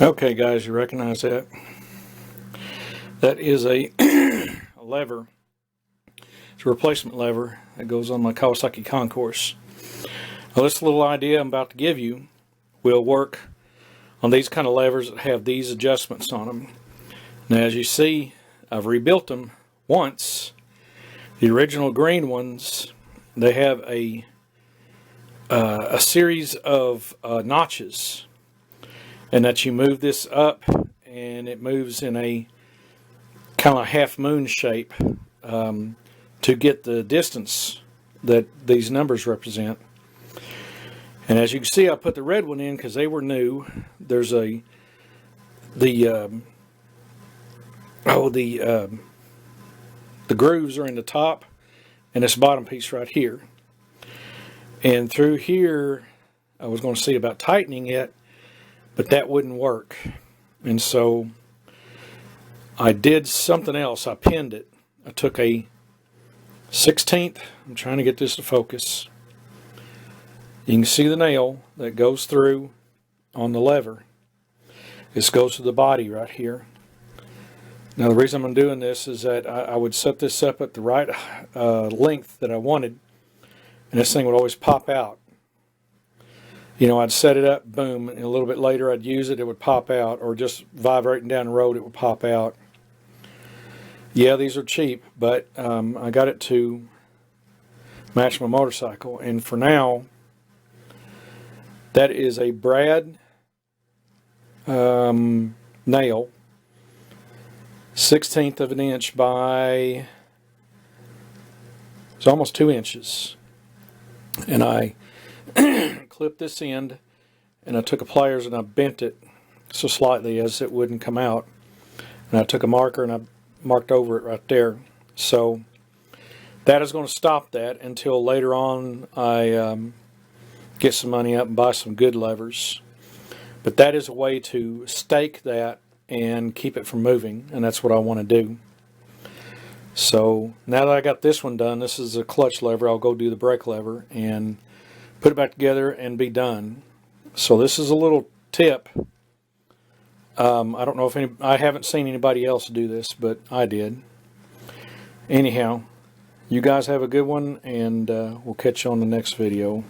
Okay guys, you recognize that? That is a, a lever. It's a replacement lever that goes on my Kawasaki Concourse. Now this little idea I'm about to give you will work on these kind of levers that have these adjustments on them. Now as you see, I've rebuilt them once. The original green ones, they have a series of notches, and that you move this up and it moves in a kind of half moon shape to get the distance that these numbers represent. And as you can see, I put the red one in because they were new. There's the grooves are in the top and this bottom piece right here. And through here I was going to see about tightening it, but that wouldn't work. And so I did something else. I pinned it. I took a 16th. I'm trying to get this to focus. You can see the nail that goes through on the lever. This goes to the body right here. Now the reason I'm doing this is that I would set this up at the right length that I wanted, and this thing would always pop out. You know, I'd set it up, boom, and a little bit later I'd use it, it would pop out, or just vibrating down the road, it would pop out. Yeah, these are cheap, but I got it to match my motorcycle. And for now, that is a brad nail, 1/16 of an inch by, it's almost 2 inches. And I clipped this end, and I took a pliers and I bent it so slightly as it wouldn't come out. And I took a marker and I marked over it right there. So that is going to stop that until later on I get some money up and buy some good levers. But that is a way to stake that and keep it from moving, and that's what I want to do. So now that I got this one done, this is a clutch lever, I'll go do the brake lever and put it back together and be done. So this is a little tip. I don't know if I haven't seen anybody else do this, but I did. Anyhow, you guys have a good one, and we'll catch you on the next video.